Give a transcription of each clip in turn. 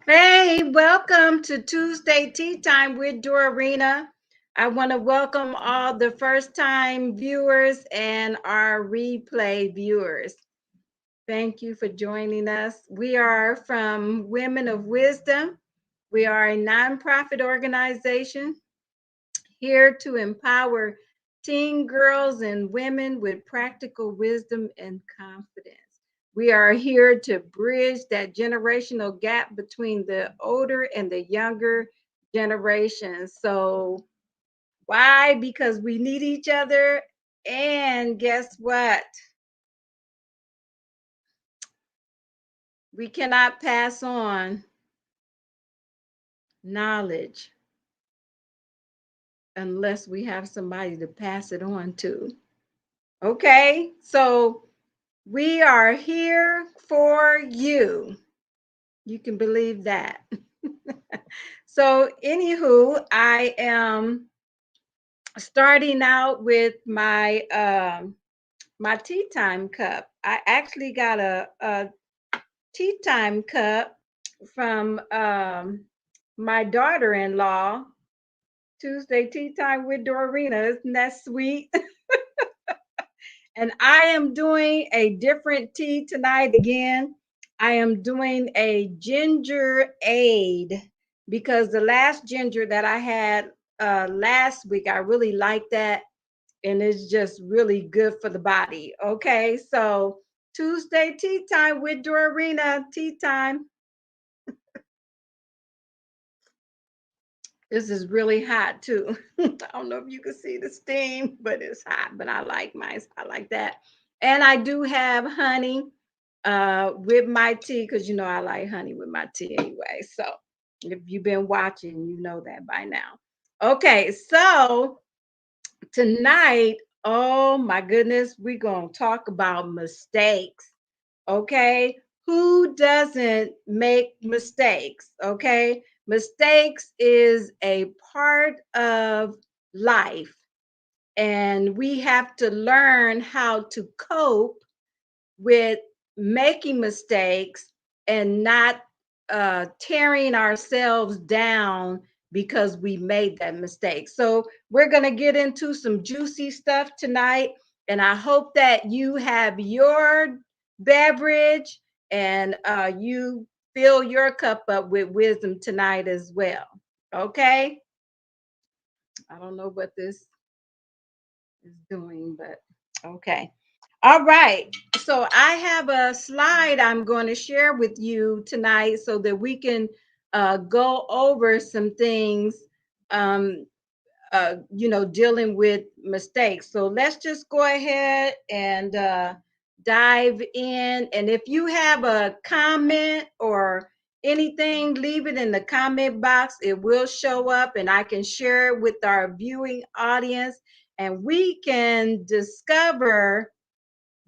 Hey, welcome to Tuesday Tea Time with Dorina. I want to welcome all the first time viewers and our replay viewers. Thank you for joining us. We are from Women of Wisdom. We are a nonprofit organization here to empower teen girls and women with practical wisdom and confidence. We are here to bridge that generational gap between the older and the younger generations. So, why? Because we need each other. And guess what? We cannot pass on knowledge unless we have somebody to pass it on to. Okay, so we are here for you. You can believe that. So, anywho, I am starting out with my tea time cup. I actually got a tea time cup from my daughter-in-law. Tuesday tea time with Dorina. Isn't that sweet? And I am doing a different tea tonight again. I am doing a ginger aid because the last ginger that I had last week, I really liked that. And it's just really good for the body. Okay, so Tuesday tea time with Dorina, tea time. This is really hot too. I don't know if you can see the steam, but it's hot. But I like mine. I like that. And I do have honey with my tea because you know I like honey with my tea anyway. So if you've been watching, you know that by now. Okay, so tonight, oh my goodness, we're gonna talk about mistakes. Okay, who doesn't make mistakes? Okay, mistakes is a part of life, and we have to learn how to cope with making mistakes and not tearing ourselves down because we made that mistake. So, we're going to get into some juicy stuff tonight. And I hope that you have your beverage and you fill your cup up with wisdom tonight as well. Okay. I don't know what this is doing, but okay. All right. So I have a slide I'm going to share with you tonight so that we can go over some things, um, dealing with mistakes. So let's just go ahead and dive in. And if you have a comment or anything, leave it in the comment box. It will show up and I can share it with our viewing audience and we can discover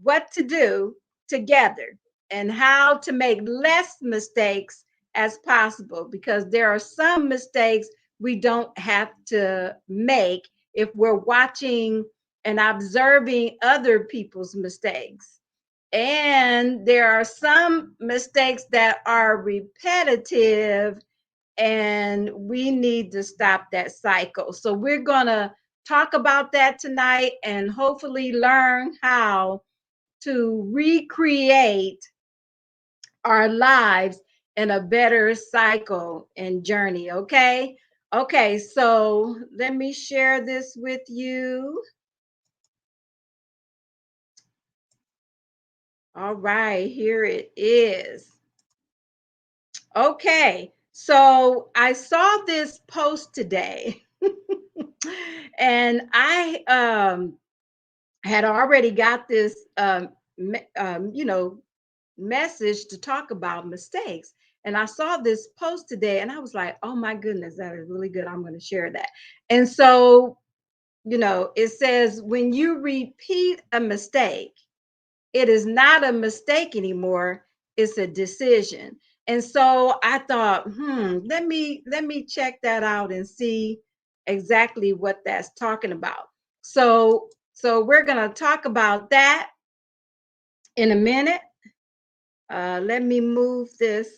what to do together and how to make less mistakes as possible because there are some mistakes we don't have to make if we're watching and observing other people's mistakes. And there are some mistakes that are repetitive and we need to stop that cycle. So we're going to talk about that tonight and hopefully learn how to recreate our lives in a better cycle and journey. Okay. Okay. So let me share this with you. All right. Here it is. Okay. So I saw this post today and I had already got this message to talk about mistakes. And I saw this post today and I was like, oh my goodness, that is really good. I'm going to share that. And so, it says when you repeat a mistake, it is not a mistake anymore, it's a decision. And so I thought, let me check that out and see exactly what that's talking about. So we're going to talk about that in a minute. Let me move this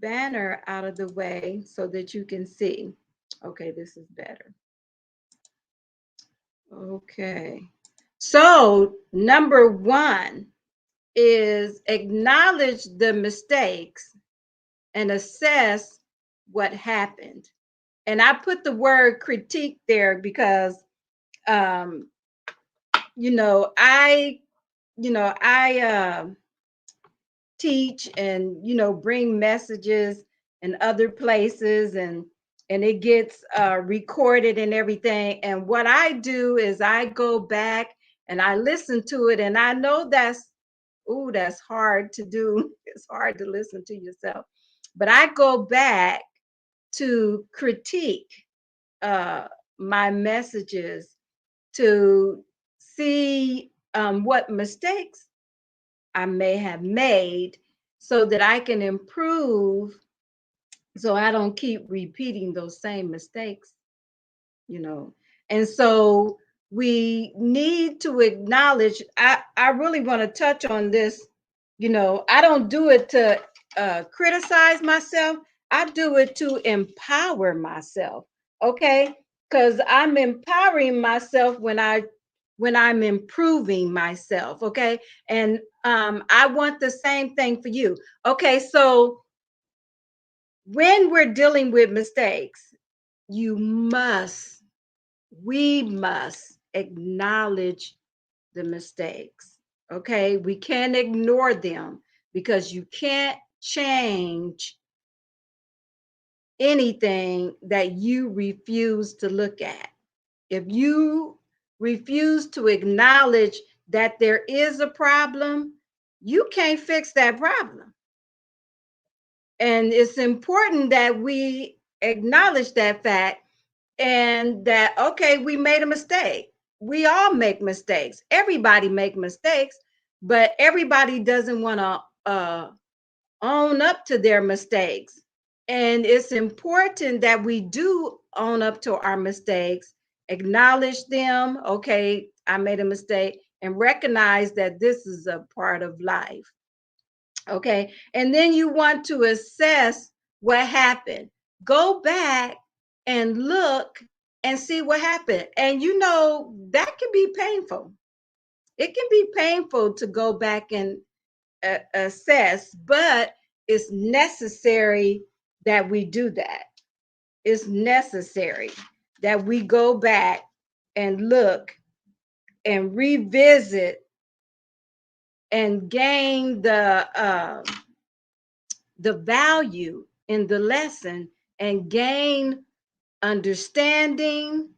banner out of the way so that you can see. Okay, this is better. Okay. So, number one is acknowledge the mistakes and assess what happened. And I put the word critique there because, um, you know, I teach and bring messages in other places, and it gets recorded and everything. And what I do is I go back and I listen to it, and I know that's hard to do. It's hard to listen to yourself, but I go back to critique uh my messages to see what mistakes I may have made so that I can improve, so I don't keep repeating those same mistakes, you know. And so we need to acknowledge, I really want to touch on this. I don't do it to criticize myself. I do it to empower myself. Okay? Because I'm empowering myself when I'm improving myself. Okay? And I want the same thing for you. Okay, so when we're dealing with mistakes, you must we must acknowledge the mistakes. Okay, we can't ignore them because you can't change anything that you refuse to look at. If you refuse to acknowledge that there is a problem, you can't fix that problem. And it's important that we acknowledge that fact, and that, okay, we made a mistake. We all make mistakes. Everybody make mistakes, but everybody doesn't want to own up to their mistakes. And it's important that we do own up to our mistakes, acknowledge them. Okay, I made a mistake, and recognize that this is a part of life. Okay, and then you want to assess what happened. Go back and look and see what happened. And that can be painful. It can be painful to go back and assess, but it's necessary that we do that. It's necessary that we go back and look and revisit and gain the value in the lesson, and gain understanding,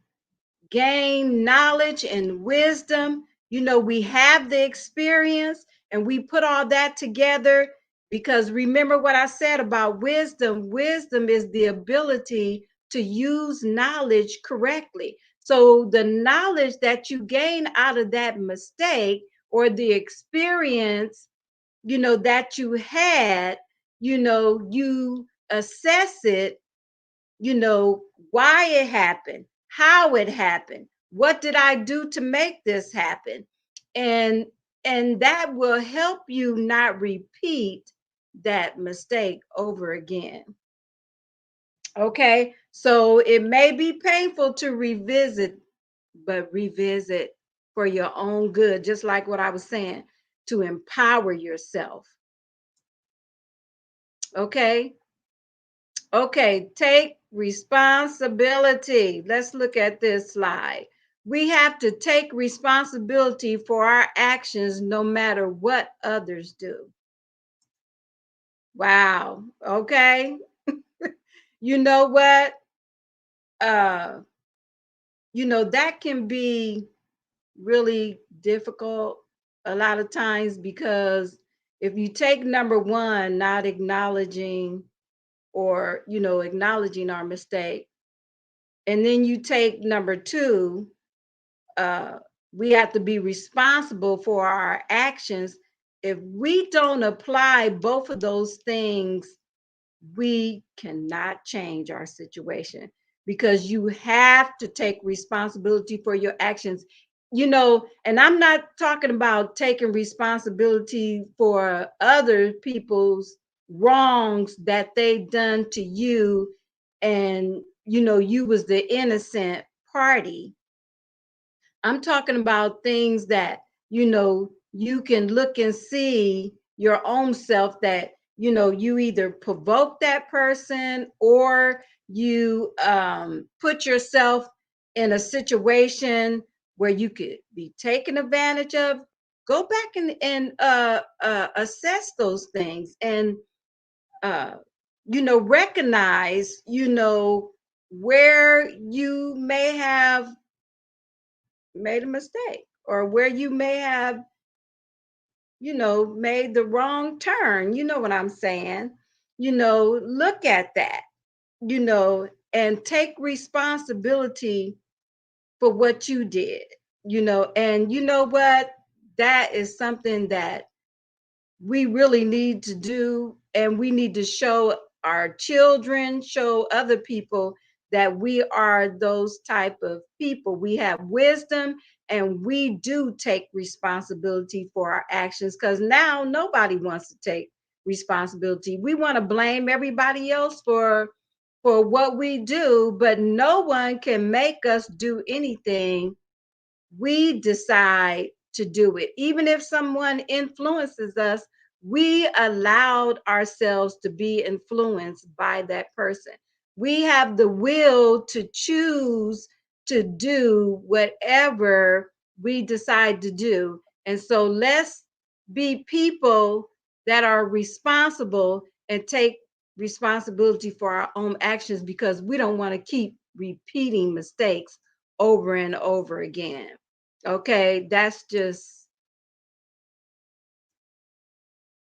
gain knowledge and wisdom. We have the experience, and we put all that together, because remember what I said about wisdom. Wisdom is the ability to use knowledge correctly. So the knowledge that you gain out of that mistake, or the experience that you had, you assess it, why it happened, how it happened, what did I do to make this happen? And that will help you not repeat that mistake over again. Okay? So it may be painful to revisit, but revisit for your own good, just like what I was saying, to empower yourself. Okay? Okay, take responsibility. Let's look at this slide. We have to take responsibility for our actions no matter what others do. Wow. Okay. You know what? Uh, that can be really difficult a lot of times, because if you take number one, not acknowledging, or acknowledging our mistake, and then you take number two, uh, we have to be responsible for our actions. If we don't apply both of those things, we cannot change our situation, because you have to take responsibility for your actions. And I'm not talking about taking responsibility for other people's. wrongs that they done to you, and you was the innocent party. I'm talking about things that, you can look and see your own self, that, you either provoke that person, or you put yourself in a situation where you could be taken advantage of. Go back and assess those things, and uh, recognize, where you may have made a mistake, or where you may have, made the wrong turn. You know what I'm saying? Look at that, and take responsibility for what you did, and you know what? That is something that we really need to do, and we need to show our children, show other people that we are those type of people. We have wisdom, and we do take responsibility for our actions, because now nobody wants to take responsibility. We want to blame everybody else for what we do, but no one can make us do anything. We decide to do it. Even if someone influences us, we allowed ourselves to be influenced by that person. We have the will to choose to do whatever we decide to do. And so let's be people that are responsible and take responsibility for our own actions, because we don't want to keep repeating mistakes over and over again. Okay, that's just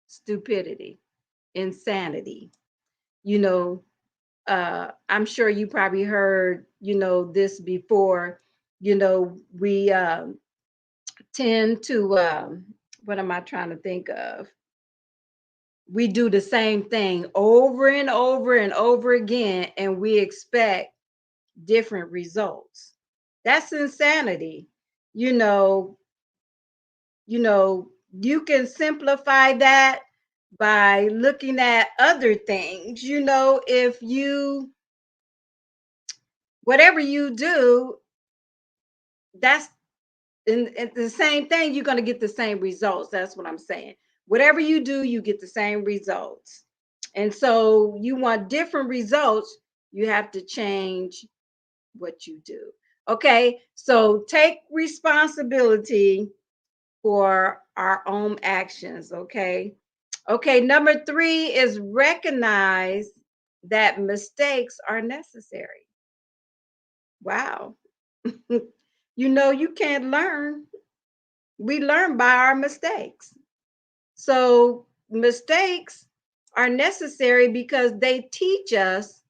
stupidity, insanity. You know, I'm sure you probably heard, this before. We tend to, what am I trying to think of? We do the same thing over and over and over again, and we expect different results. That's insanity. You know, you can simplify that by looking at other things. If you, whatever you do, that's in the same thing, you're going to get the same results. That's what I'm saying. Whatever you do, you get the same results. And so you want different results, you have to change what you do. Okay, so take responsibility for our own actions. Okay. Okay. Number three is recognize that mistakes are necessary. Wow. You can't learn. We learn by our mistakes. So mistakes are necessary because they teach us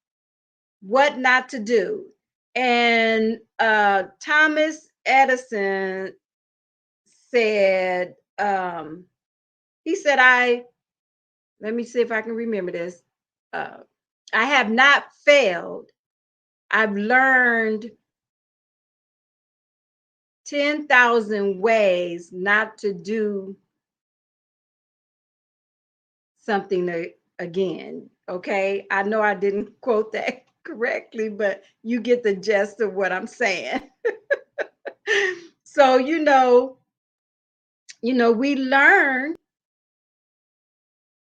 what not to do. And Thomas Edison said, he said, let me see if I can remember this. Uh, I have not failed. I've learned 10,000 ways not to do something again. Okay. I know I didn't quote that correctly, but you get the gist of what I'm saying. So, we learn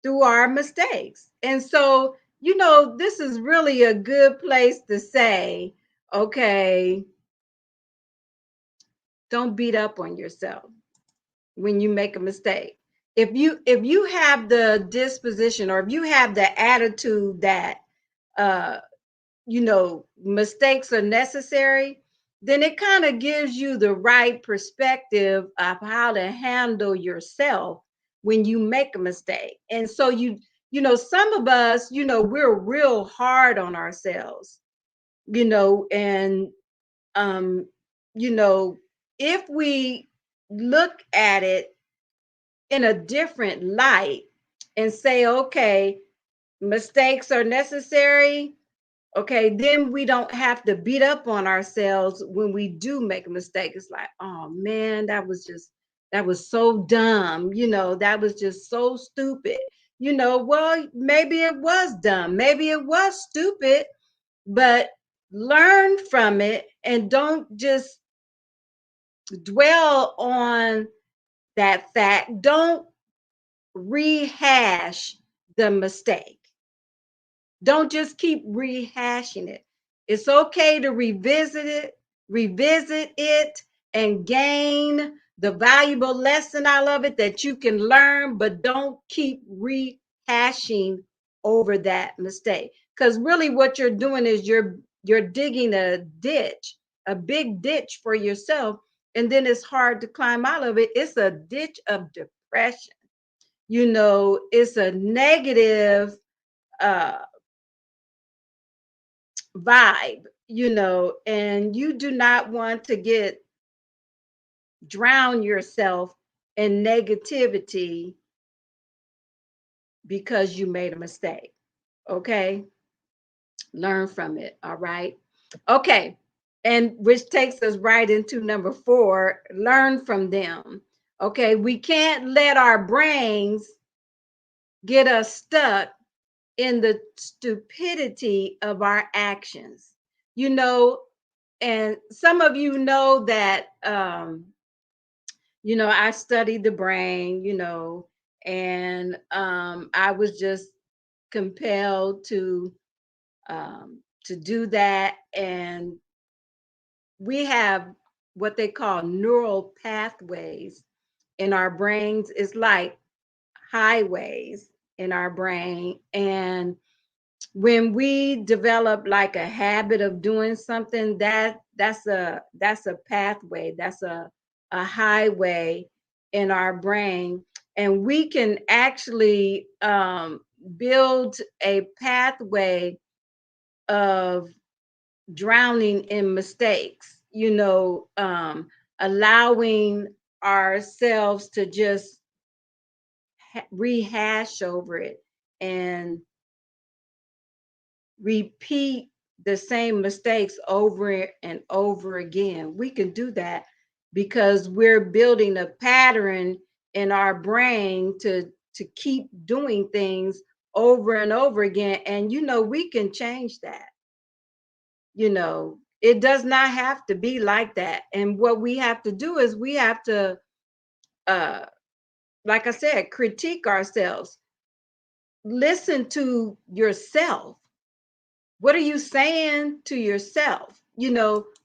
through our mistakes. And so, this is really a good place to say, okay, don't beat up on yourself when you make a mistake. If you have the disposition, or if you have the attitude that uh mistakes are necessary, then it kind of gives you the right perspective of how to handle yourself when you make a mistake. And so some of us, we're real hard on ourselves, and um, you know, if we look at it in a different light and say, okay, mistakes are necessary. Okay, then we don't have to beat up on ourselves when we do make a mistake. It's like, oh man, that was so dumb. That was just so stupid. well, maybe it was dumb, maybe it was stupid, but learn from it and don't just dwell on that fact. Don't rehash the mistake. Don't just keep rehashing it. It's okay to revisit it, and gain the valuable lesson out of it that you can learn, but don't keep rehashing over that mistake. Because really what you're doing is you're digging a ditch, a big ditch for yourself, and then it's hard to climb out of it. It's a ditch of depression. It's a negative uh vibe, and you do not want to get drown yourself in negativity because you made a mistake. Okay? Learn from it. All right. Okay. And which takes us right into number 4, learn from them. Okay. We can't let our brains get us stuck in the stupidity of our actions. You know, and some of you know that I studied the brain, and I was just compelled to do that. And we have what they call neural pathways in our brains. It's like highways in our brain. And when we develop like a habit of doing something, that's a pathway, that's a highway in our brain, and we can actually build a pathway of drowning in mistakes, allowing ourselves to just rehash over it and repeat the same mistakes over and over again. We can do that because we're building a pattern in our brain to keep doing things over and over again. And we can change that. It does not have to be like that. And what we have to do is we have to uh like I said, critique ourselves. Listen to yourself. What are you saying to yourself?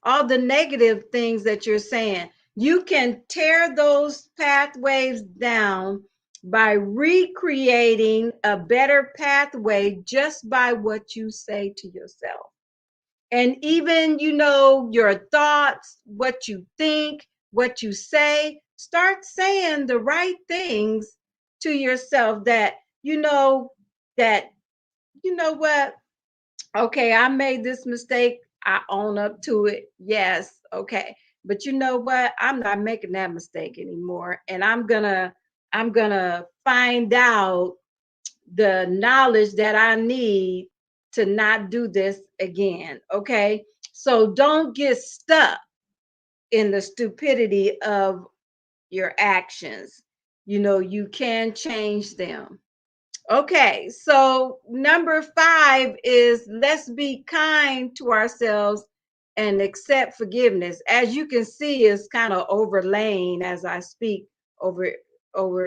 All the negative things that you're saying. You can tear those pathways down by recreating a better pathway just by what you say to yourself. And even, your thoughts, what you think, what you say, start saying the right things to yourself that, that, what? Okay, I made this mistake. I own up to it. Yes, okay. But you know what? I'm not making that mistake anymore. And I'm gonna find out the knowledge that I need to not do this again. Okay. So don't get stuck in the stupidity of your actions. You can change them. Okay, so number 5 is let's be kind to ourselves and accept forgiveness. As you can see, it's kind of overlaying as I speak over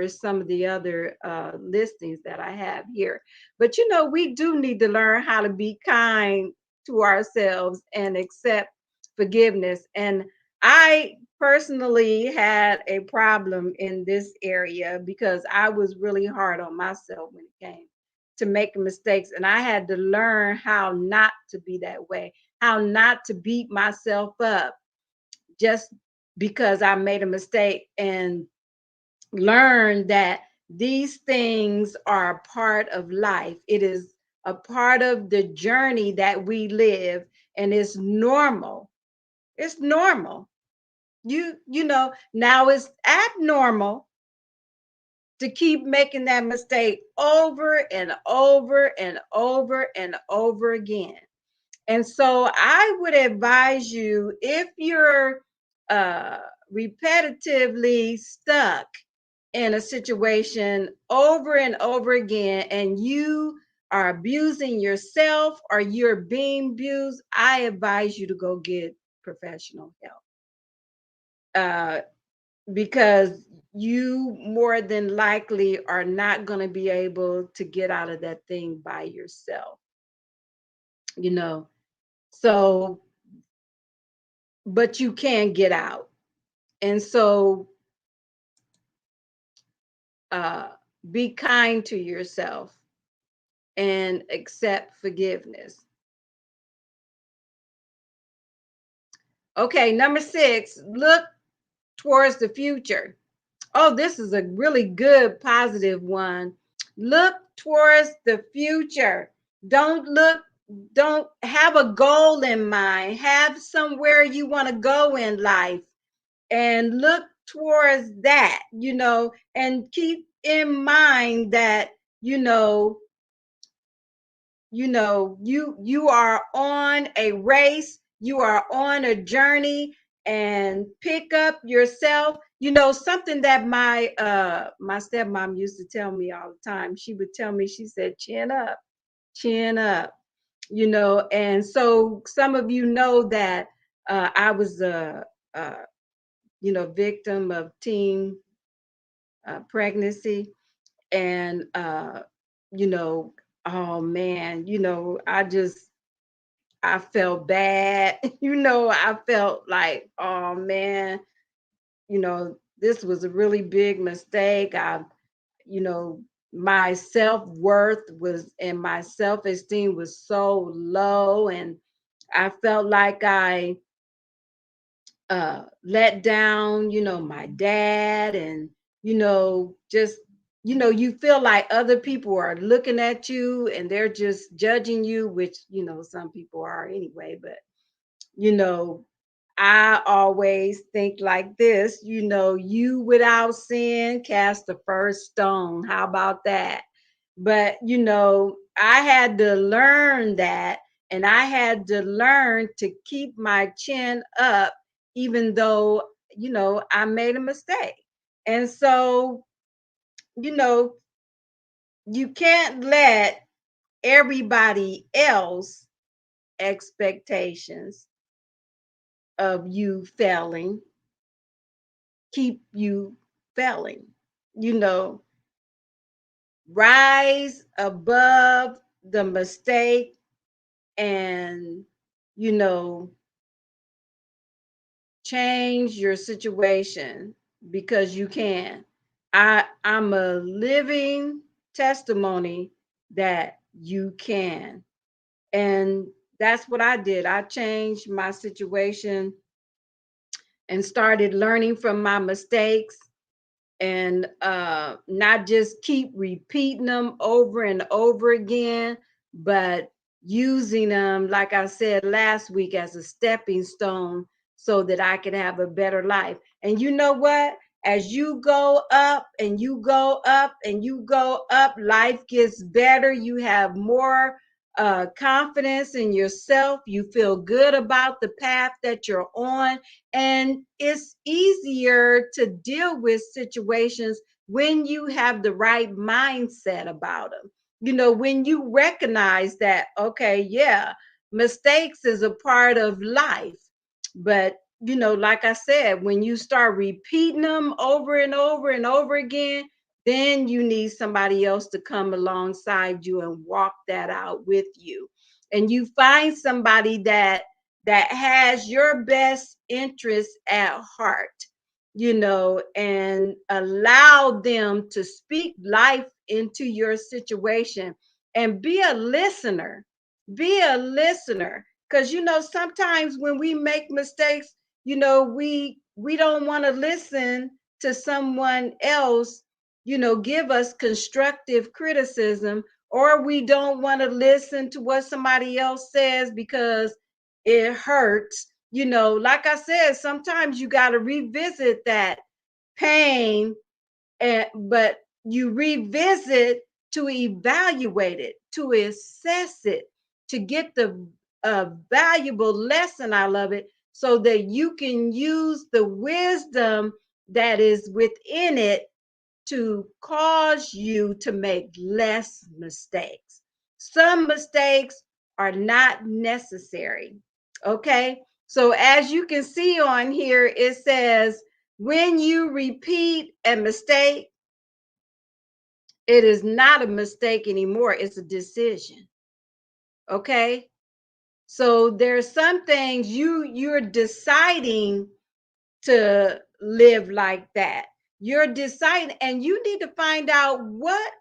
some of the other listings that I have here. But we do need to learn how to be kind to ourselves and accept forgiveness. And I personally had a problem in this area because I was really hard on myself when it came to making mistakes. And I had to learn how not to be that way, how not to beat myself up just because I made a mistake, and learn that these things are a part of life. It is a part of the journey that we live, and it's normal. It's normal. Now it's abnormal to keep making that mistake over and over and over and over again. And so I would advise you, if you're uh repetitively stuck in a situation over and over again and you are abusing yourself or you're being abused, I advise you to go get professional help. Uh, because you more than likely are not going to be able to get out of that thing by yourself, you know. So, but you can get out. And so, uh, be kind to yourself and accept forgiveness. Okay, number 6, look towards the future. Oh, this is a really good positive one. Look towards the future. Don't look, don't have a goal in mind. Have somewhere you want to go in life and look towards that, and keep in mind that, you know, you are on a race, you are on a journey, and pick up yourself. Something that my stepmom used to tell me all the time. She would tell me, she said, chin up, chin up. And so some of you know that I was a victim of teen pregnancy. And you know oh man, I felt bad. I felt like, oh man, this was a really big mistake. You know my self-worth was, and my self-esteem was so low, and I felt like I let down, my dad. And, just, you feel like other people are looking at you and they're just judging you, which, some people are anyway. But, you know, I always think like this, you without sin cast the first stone. How about that? But, I had to learn that, and I had to learn to keep my chin up, even though, I made a mistake. And so, you know, you can't let everybody else expectations of you failing keep you failing. You know, rise above the mistake and, you know, change your situation because you can. I'm a living testimony that you can. And that's what I did. I changed my situation and started learning from my mistakes, and not just keep repeating them over and over again, but using them, like I said last week, as a stepping stone so that I could have a better life. And you know what? As you go up and you go up and you go up, life gets better. You have more confidence in yourself. You feel good about the path that you're on, and it's easier to deal with situations when you have the right mindset about them. When you recognize that, okay, yeah, mistakes is a part of life. But, like I said, when you start repeating them over and over and over again, then you need somebody else to come alongside you and walk that out with you. And you find somebody that has your best interest at heart, and allow them to speak life into your situation, and be a listener. Be a listener. Because, sometimes when we make mistakes, we don't want to listen to someone else, give us constructive criticism, or we don't want to listen to what somebody else says because it hurts. Like I said, sometimes you got to revisit that pain, but you revisit to evaluate it, to assess it, to get the valuable lesson out of it, so that you can use the wisdom that is within it to cause you to make less mistakes. Some mistakes are not necessary. Okay. So, as you can see on here, it says when you repeat a mistake, it is not a mistake anymore, it's a decision. Okay. So, there's some things you're deciding to live like that. You're deciding, and you need to find out what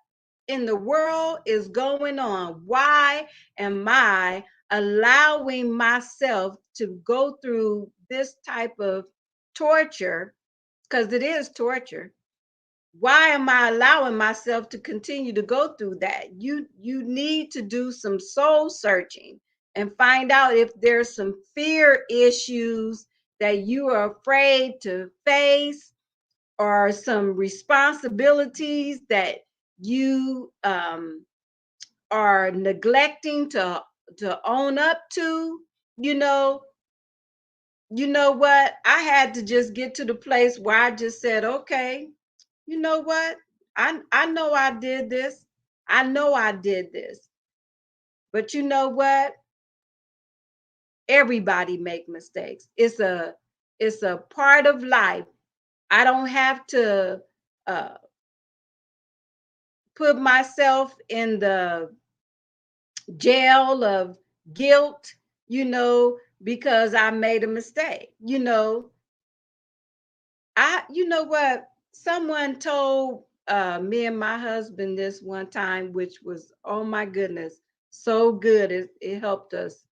in the world is going on. Why am I allowing myself to go through this type of torture? Because it is torture. Why am I allowing myself to continue to go through that? You need to do some soul searching and find out if there's some fear issues that you are afraid to face, or some responsibilities that you are neglecting to own up to. you know you know what, I had to just get to the place where I just said, okay, you know what, I know I did this. I know I did this. But you know what, everybody make mistakes. It's a part of life. I don't have to uh put myself in the jail of guilt, because I made a mistake. You know what? Someone told me and my husband this one time, which was, oh my goodness, so good. It helped us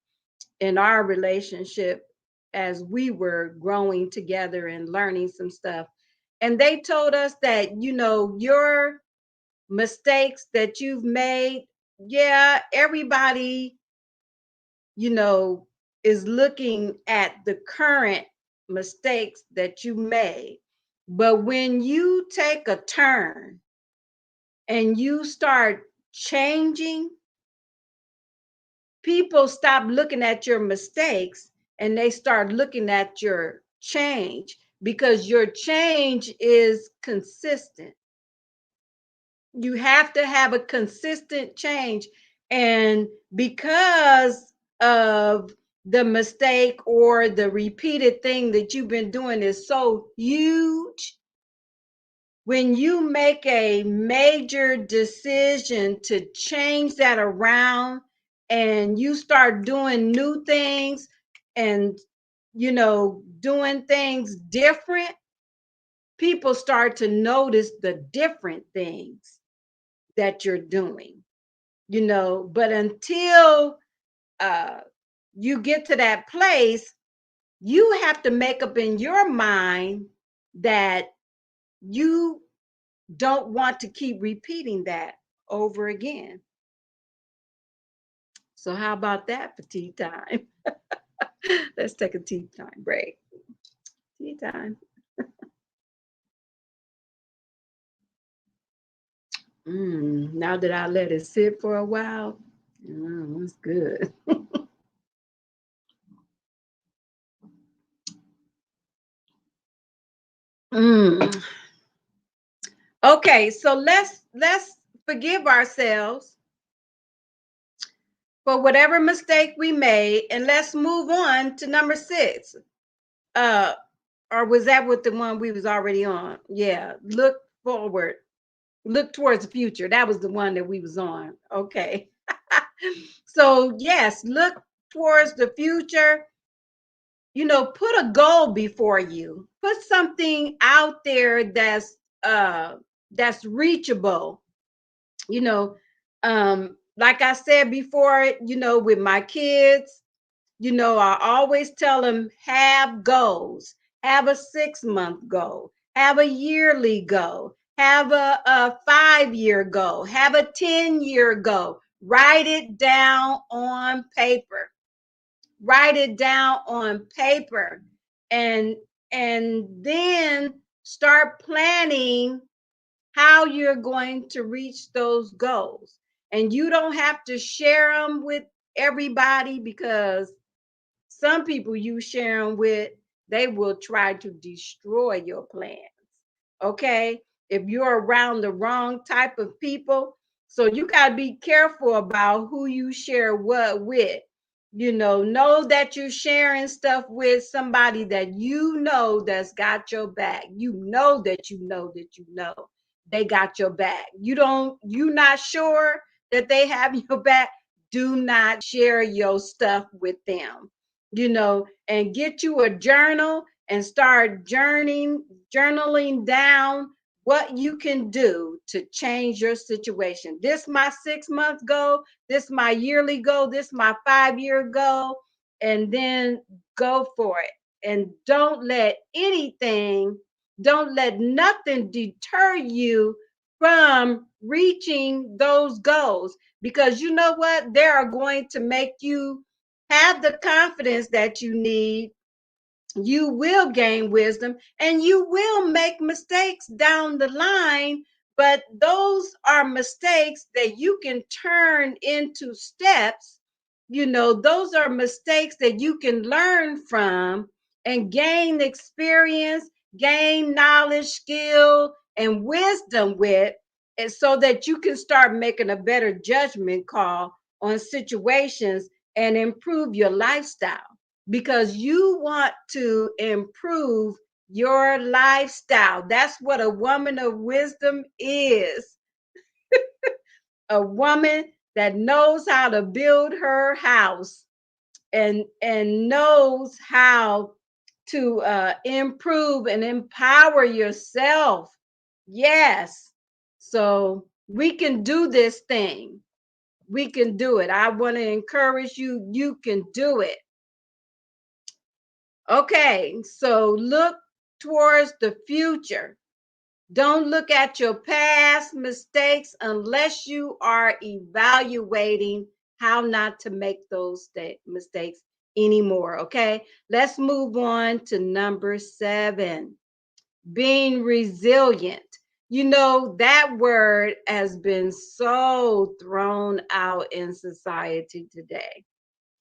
in our relationship as we were growing together and learning some stuff. And they told us that, your mistakes that you've made, yeah, everybody, you know, is looking at the current mistakes that you made. But when you take a turn and you start changing, people stop looking at your mistakes and they start looking at your change, because your change is consistent. You have to have a consistent change. And because of the mistake or the repeated thing that you've been doing is so huge, when you make a major decision to change that around and you start doing new things and doing things different, people start to notice the different things that you're doing. But until uh you get to that place, you have to make up in your mind that you don't want to keep repeating that over again. So how about that for tea time? Let's take a tea time break. Tea time. Now that I let it sit for a while, it's good. Mm. Okay, so let's forgive ourselves for whatever mistake we made, and let's move on to number 6. Uh, or was that what the one we was already on? Yeah, look forward, look towards the future. That was the one that we was on. Okay. So yes, look towards the future. Put a goal before you. Put something out there that's reachable. you know like I said before, with my kids, I always tell them, have goals. Have a 6-month goal, have a yearly goal, have a 5-year goal, have a 10-year goal. Write it down on paper. Write it down on paper. And then start planning how you're going to reach those goals. And you don't have to share them with everybody, because some people you share them with, they will try to destroy your plans. Okay. if you're around the wrong type of people. So you got to be careful about who you share what with. Know that you're sharing stuff with somebody that that's got your back. You know they got your back. You're not sure that they have your back. Do not share your stuff with them. And get you a journal and start journaling down what you can do to change your situation. This my 6 month goal, this my yearly goal, this my 5 year goal, and then go for it. And don't let nothing deter you from reaching those goals, because you know what? They are going to make you have the confidence that you need. You will gain wisdom and you will make mistakes down the line, but those are mistakes that you can turn into steps. Those are mistakes that you can learn from and gain experience, gain knowledge, skill, and wisdom with, and so that you can start making a better judgment call on situations and improve your lifestyle, because you want to improve your lifestyle. That's what a woman of wisdom is. A woman that knows how to build her house and knows how to improve and empower yourself. Yes. So we can do this thing. We can do it. I want to encourage you. You can do it. Okay, so look towards the future. Don't look at your past mistakes unless you are evaluating how not to make those mistakes anymore. Okay, let's move on to number 7, being resilient. That word has been so thrown out in society today.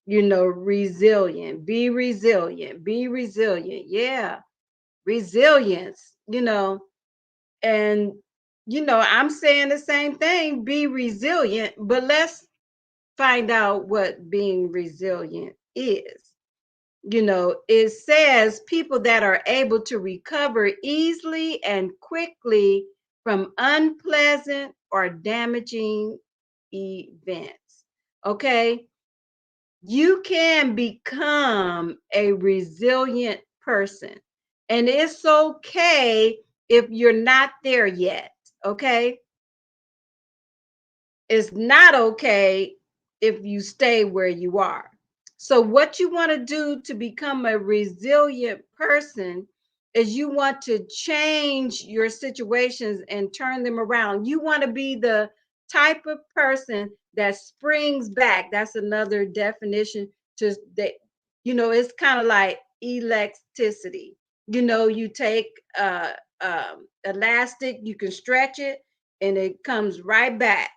Resilient, be resilient. Yeah, resilience, and, I'm saying the same thing, be resilient, but let's find out what being resilient is. It says people that are able to recover easily and quickly from unpleasant or damaging events. Okay, you can become a resilient person. And it's okay if you're not there yet. Okay. It's not okay if you stay where you are. So, what you want to do to become a resilient person is you want to change your situations and turn them around. You want to be the type of person that springs back. That's another definition to that. It's kind of like elasticity. You take elastic, you can stretch it, and it comes right back,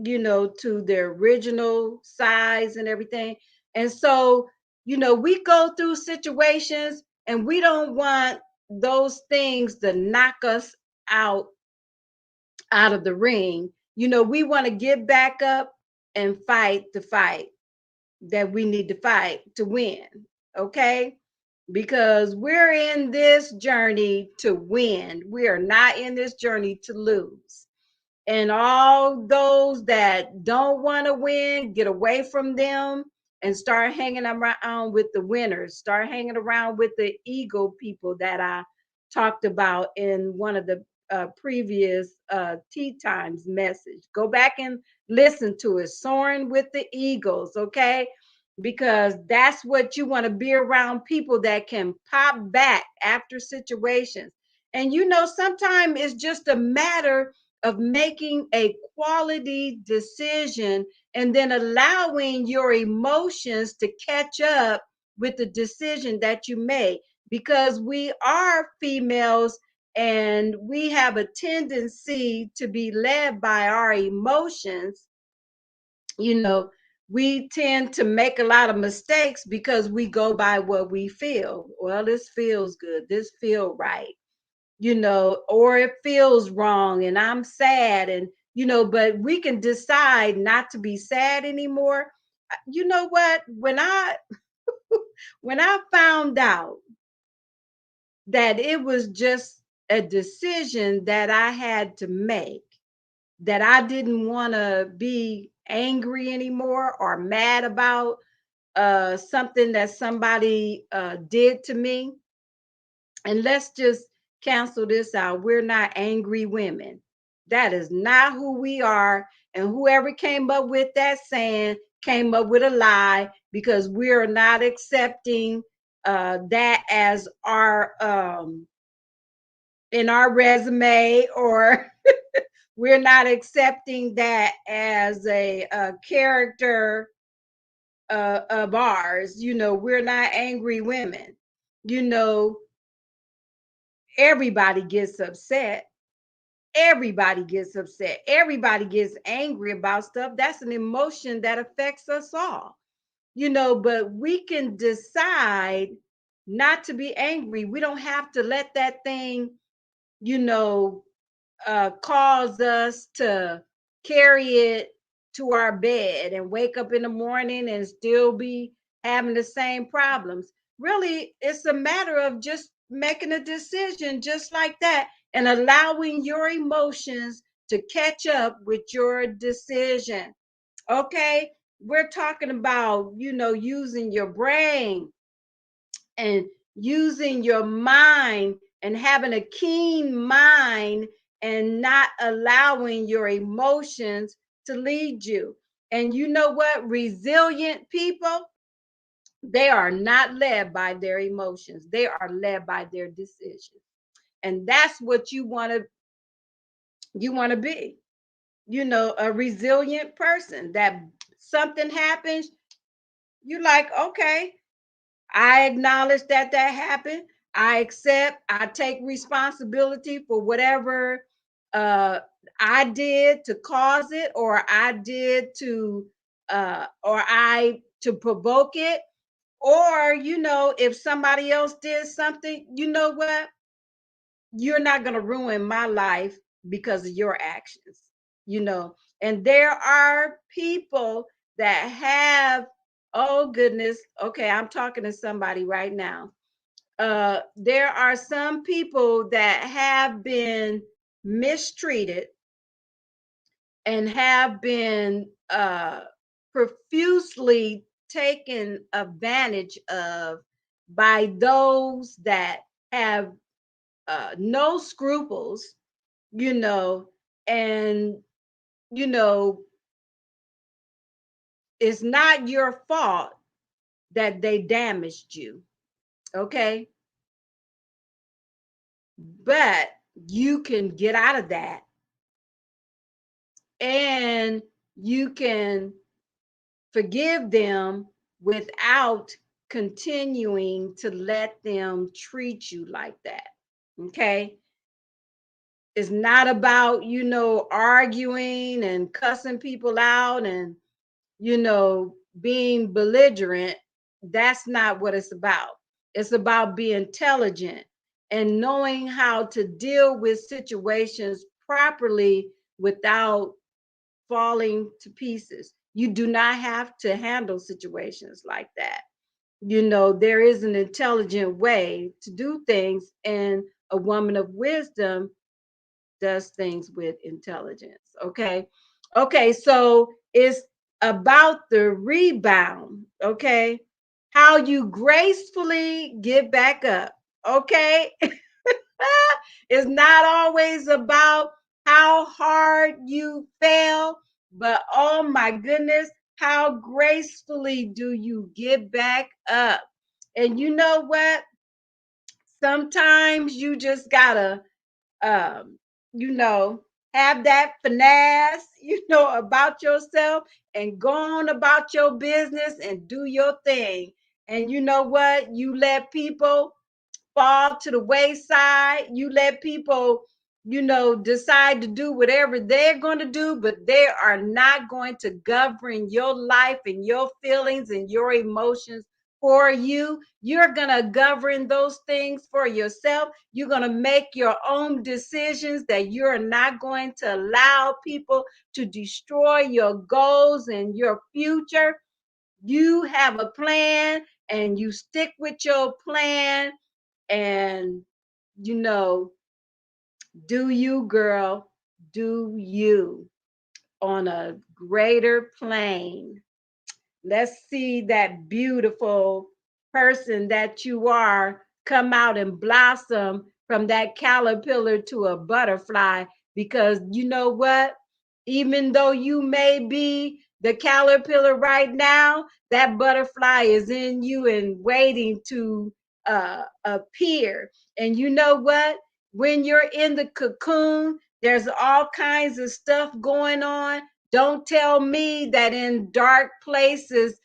to their original size and everything. And so, we go through situations and we don't want those things to knock us out of the ring. We want to get back up and fight the fight that we need to fight to win. Okay? Because we're in this journey to win. We are not in this journey to lose. And all those that don't want to win, get away from them and start hanging around with the winners. Start hanging around with the eagle people that I talked about in one of the previous Tea Times message. Go back and listen to it. Soaring with the Eagles, okay? Because that's what you want to be around, people that can pop back after situations. And sometimes it's just a matter of making a quality decision and then allowing your emotions to catch up with the decision that you made, because we are females and we have a tendency to be led by our emotions. We tend to make a lot of mistakes because we go by what we feel. Well, this feels good, this feel right. or it feels wrong and I'm sad, and but we can decide not to be sad anymore. You know what? When I found out that it was just a decision that I had to make, that I didn't want to be angry anymore or mad about something that somebody did to me. And let's just cancel this out. We're not angry women. That is not who we are. And whoever came up with that saying came up with a lie, because we are not accepting that as our in our resume, or we're not accepting that as a character of ours. We're not angry women. You know, everybody gets upset. Everybody gets upset. Everybody gets angry about stuff. That's an emotion that affects us all. But we can decide not to be angry. We don't have to let that thing, you know, cause us to carry it to our bed and wake up in the morning and still be having the same problems. Really, it's a matter of just making a decision just like that and allowing your emotions to catch up with your decision. Okay? We're talking about, using your brain and using your mind and having a keen mind and not allowing your emotions to lead you. And you know what? Resilient people, they are not led by their emotions. They are led by their decisions. And that's what you want to be. A resilient person, that something happens, you like, okay, I acknowledge that happened. I accept, I take responsibility for whatever uh, I did to cause it, or I did or I to provoke it. Or, if somebody else did something, you know what? You're not going to ruin my life because of your actions, And there are people that have, oh goodness, okay, I'm talking to somebody right now. There are some people that have been mistreated and have been profusely taken advantage of by those that have no scruples, you know, and, you know, it's not your fault that they damaged you. Okay. But you can get out of that, and you can forgive them without continuing to let them treat you like that. Okay. It's not about, arguing and cussing people out and, being belligerent. That's not what it's about. It's about being intelligent and knowing how to deal with situations properly without falling to pieces. You do not have to handle situations like that. There is an intelligent way to do things, and a woman of wisdom does things with intelligence. Okay. Okay. So it's about the rebound. Okay. How you gracefully get back up. Okay. It's not always about how hard you fail, but oh my goodness, how gracefully do you get back up? And you know what? Sometimes you just gotta um, you know, have that finesse, about yourself, and go on about your business and do your thing. And you know what? You let people fall to the wayside. You let people, decide to do whatever they're going to do, but they are not going to govern your life and your feelings and your emotions for you. You're going to govern those things for yourself. You're going to make your own decisions, that you're not going to allow people to destroy your goals and your future. You have a plan and you stick with your plan, and you know, do you, girl, do you on a greater plane. Let's see that beautiful person that you are come out and blossom from that caterpillar to a butterfly. Because you know what? Even though you may be the caterpillar right now, that butterfly is in you and waiting to appear. And you know what? When you're in the cocoon, there's all kinds of stuff going on. Don't tell me that in dark places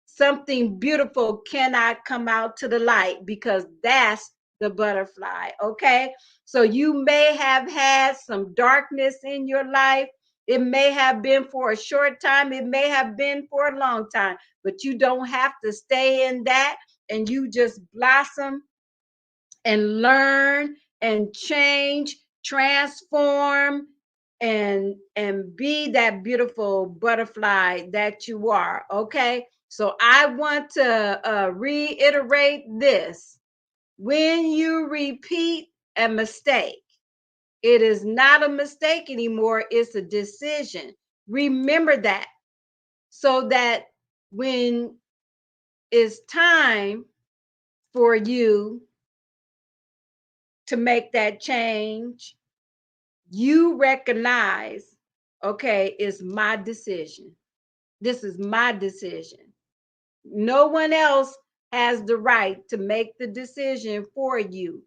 something beautiful cannot come out to the light, because that's the butterfly. Okay. So you may have had some darkness in your life. It may have been for a short time, it may have been for a long time, but you don't have to stay in that. And you just blossom and learn and change, transform, and be that beautiful butterfly that you are. Okay. So I want to reiterate this. When you repeat a mistake, it is not a mistake anymore, it's a decision. Remember that, so that when it's time for you to make that change, you recognize, okay, it's my decision. This is my decision. No one else has the right to make the decision for you.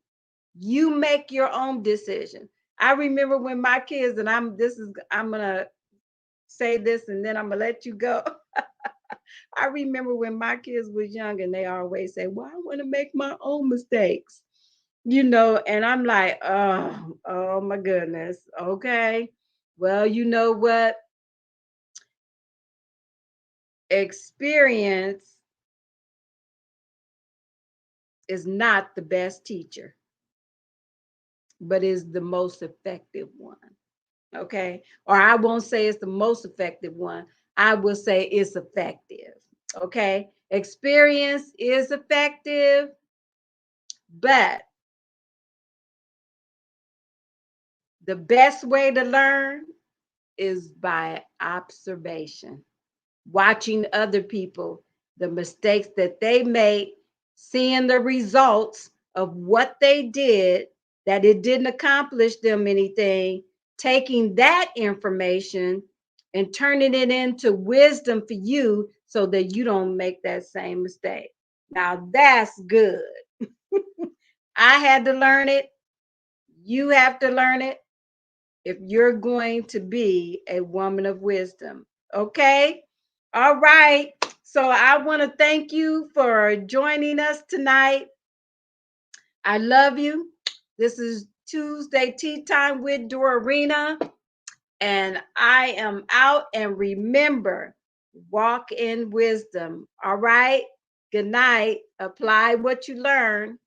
You make your own decision. I remember when my kids, and I'm gonna say this and then I'm gonna let you go. I remember when my kids was young and they always say, well, I want to make my own mistakes, and I'm like, oh my goodness. Okay. Well, you know what? Experience is not the best teacher, but is the most effective one. Okay. Or I won't say it's the most effective one. I will say it's effective. Okay. Experience is effective, but the best way to learn is by observation, watching other people, the mistakes that they made, seeing the results of what they did, that it didn't accomplish them anything, taking that information and turning it into wisdom for you so that you don't make that same mistake. Now that's good. I had to learn it. You have to learn it if you're going to be a woman of wisdom. Okay? All right. So I want to thank you for joining us tonight. I love you. This is Tuesday Tea Time with Dorina, and I am out. And remember, walk in wisdom. All right. Good night. Apply what you learn.